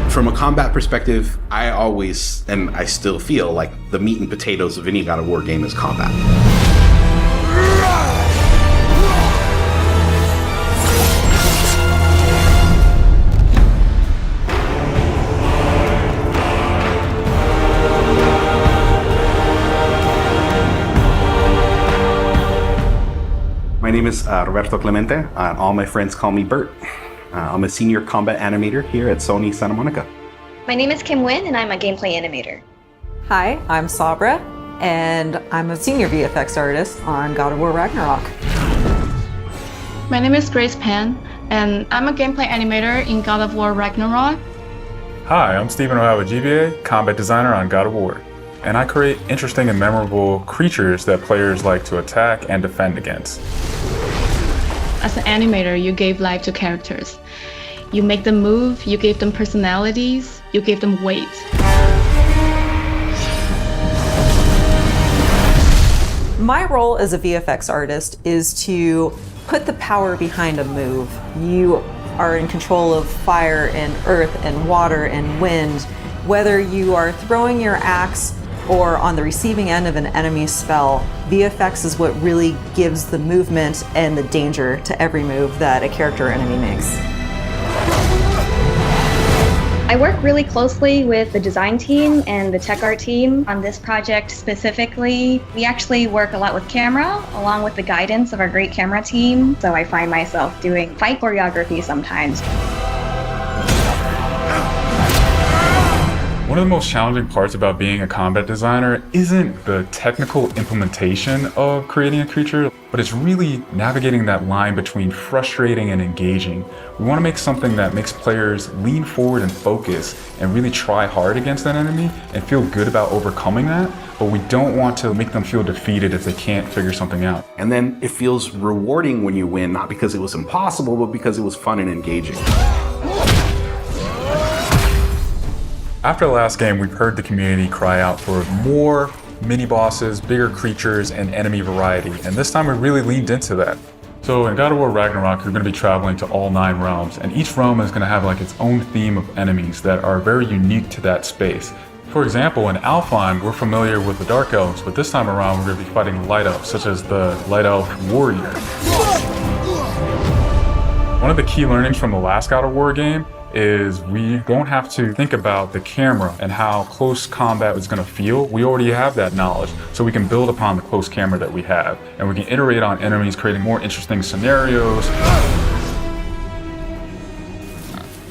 From a combat perspective, I always, and I still feel like the meat and potatoes of any God of War game is combat. My name is Roberto Clemente, and all my friends call me Bert. I'm a senior combat animator here at Sony Santa Monica. My name is Kim Nguyen, and I'm a gameplay animator. Hi, I'm Sabra, and I'm a senior VFX artist on God of War Ragnarok. My name is Grace Pan, and I'm a gameplay animator in God of War Ragnarok. Hi, I'm Stephen O'Hara, GBA, combat designer on God of War. And I create interesting and memorable creatures that players like to attack and defend against. As an animator, you gave life to characters. You make them move, you gave them personalities, you gave them weight. My role as a VFX artist is to put the power behind a move. You are in control of fire and earth and water and wind. Whether you are throwing your axe or on the receiving end of an enemy spell, VFX is what really gives the movement and the danger to every move that a character or enemy makes. I work really closely with the design team and the tech art team on this project specifically. We actually work a lot with camera, along with the guidance of our great camera team, so I find myself doing fight choreography sometimes. One of the most challenging parts about being a combat designer isn't the technical implementation of creating a creature, but it's really navigating that line between frustrating and engaging. We want to make something that makes players lean forward and focus and really try hard against that enemy and feel good about overcoming that, but we don't want to make them feel defeated if they can't figure something out. And then it feels rewarding when you win, not because it was impossible, but because it was fun and engaging. After the last game, we've heard the community cry out for more mini-bosses, bigger creatures, and enemy variety, and this time we really leaned into that. So in God of War Ragnarok, you're going to be traveling to all 9 realms, and each realm is going to have like its own theme of enemies that are very unique to that space. For example, in Alfheim, we're familiar with the Dark Elves, but this time around we're going to be fighting Light Elves, such as the Light Elf Warrior. One of the key learnings from the last God of War game is we don't have to think about the camera and how close combat is going to feel. We already have that knowledge, so we can build upon the close camera that we have, and we can iterate on enemies, creating more interesting scenarios.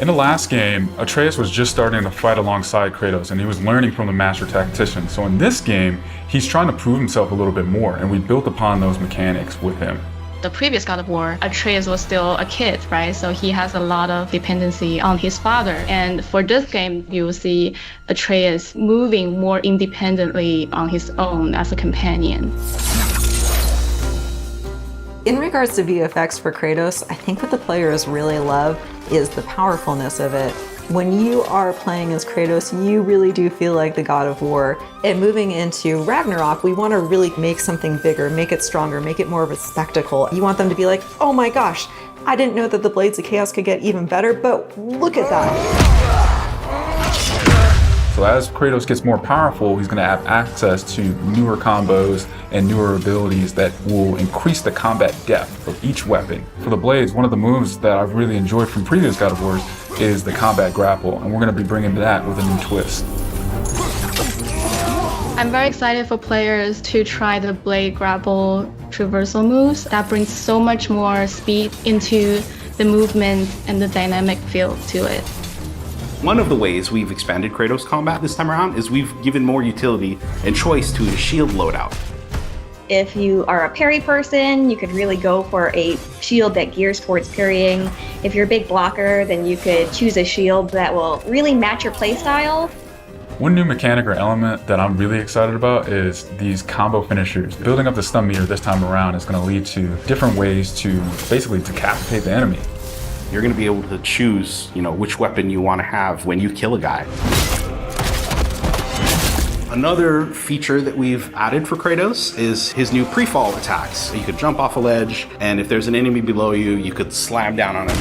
In the last game, Atreus was just starting to fight alongside Kratos, and he was learning from the master tactician. So in this game, he's trying to prove himself a little bit more, and we built upon those mechanics with him. The previous God of War, Atreus was still a kid, right? So he has a lot of dependency on his father. And for this game, you'll see Atreus moving more independently on his own as a companion. In regards to VFX for Kratos, I think what the players really love is the powerfulness of it. When you are playing as Kratos, you really do feel like the God of War. And moving into Ragnarok, we want to really make something bigger, make it stronger, make it more of a spectacle. You want them to be like, oh my gosh, I didn't know that the Blades of Chaos could get even better, but look at that. So as Kratos gets more powerful, he's going to have access to newer combos and newer abilities that will increase the combat depth of each weapon. For the Blades, one of the moves that I've really enjoyed from previous God of Wars is the combat grapple, and we're going to be bringing that with a new twist. I'm very excited for players to try the blade grapple traversal moves. That brings so much more speed into the movement and the dynamic feel to it. One of the ways we've expanded Kratos combat this time around is we've given more utility and choice to his shield loadout. If you are a parry person, you could really go for a shield that gears towards parrying. If you're a big blocker, then you could choose a shield that will really match your playstyle. One new mechanic or element that I'm really excited about is these combo finishers. Building up the stun meter this time around is going to lead to different ways to basically decapitate the enemy. You're going to be able to choose, which weapon you want to have when you kill a guy. Another feature that we've added for Kratos is his new pre-fall attacks. You could jump off a ledge, and if there's an enemy below you, you could slam down on him.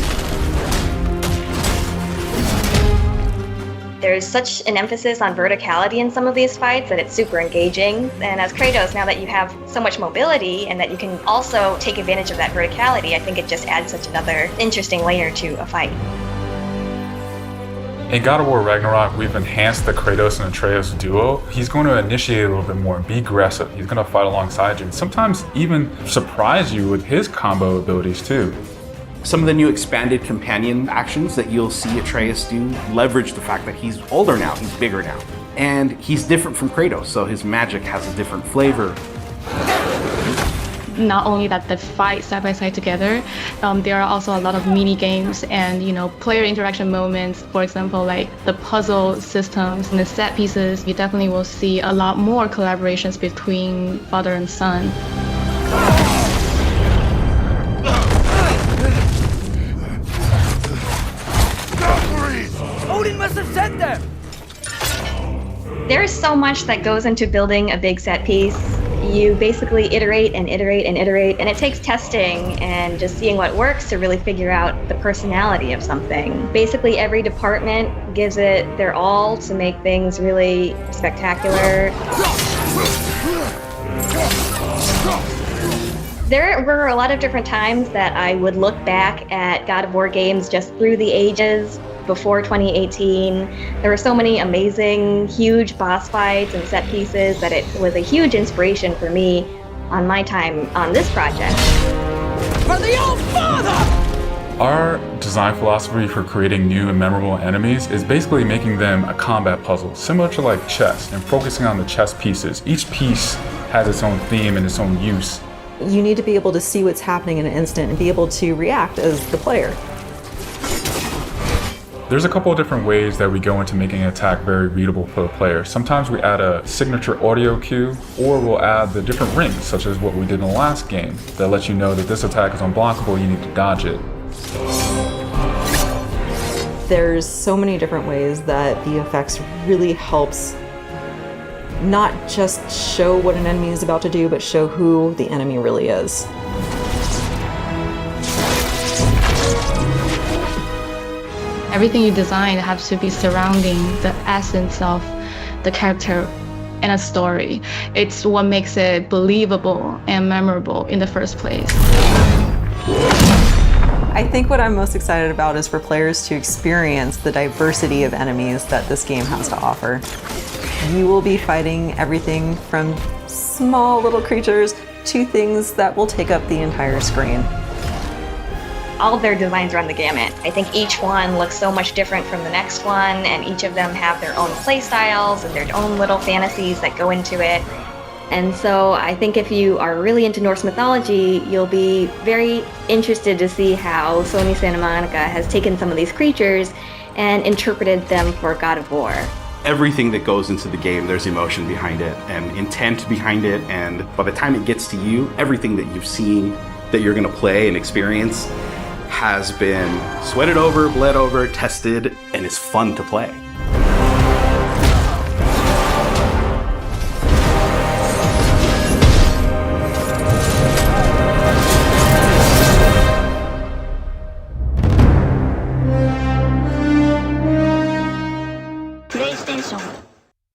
There's such an emphasis on verticality in some of these fights that it's super engaging. And as Kratos, now that you have so much mobility and that you can also take advantage of that verticality, I think it just adds such another interesting layer to a fight. In God of War Ragnarok, we've enhanced the Kratos and Atreus duo. He's going to initiate a little bit more and be aggressive. He's going to fight alongside you and sometimes even surprise you with his combo abilities too. Some of the new expanded companion actions that you'll see Atreus do leverage the fact that he's older now, he's bigger now. And he's different from Kratos, so his magic has a different flavor. Not only that they fight side by side together, there are also a lot of mini games and player interaction moments. For example, like the puzzle systems and the set pieces. You definitely will see a lot more collaborations between father and son. Odin must have sent them! There's so much that goes into building a big set piece. You basically iterate and iterate and iterate, and it takes testing and just seeing what works to really figure out the personality of something. Basically, every department gives it their all to make things really spectacular. There were a lot of different times that I would look back at God of War games just through the ages before 2018. There were so many amazing, huge boss fights and set pieces that it was a huge inspiration for me on my time on this project. For the old father! Our design philosophy for creating new and memorable enemies is basically making them a combat puzzle, similar to like chess, and focusing on the chess pieces. Each piece has its own theme and its own use. You need to be able to see what's happening in an instant and be able to react as the player. There's a couple of different ways that we go into making an attack very readable for the player. Sometimes we add a signature audio cue, or we'll add the different rings, such as what we did in the last game, that lets you know that this attack is unblockable, you need to dodge it. There's so many different ways that VFX really helps not just show what an enemy is about to do, but show who the enemy really is. Everything you design has to be surrounding the essence of the character and a story. It's what makes it believable and memorable in the first place. I think what I'm most excited about is for players to experience the diversity of enemies that this game has to offer. You will be fighting everything from small little creatures to things that will take up the entire screen. All of their designs run the gamut. I think each one looks so much different from the next one, and each of them have their own play styles and their own little fantasies that go into it. And so I think if you are really into Norse mythology, you'll be very interested to see how Sony Santa Monica has taken some of these creatures and interpreted them for God of War. Everything that goes into the game, there's emotion behind it and intent behind it, and by the time it gets to you, everything that you've seen that you're going to play and experience has been sweated over, bled over, tested, and is fun to play.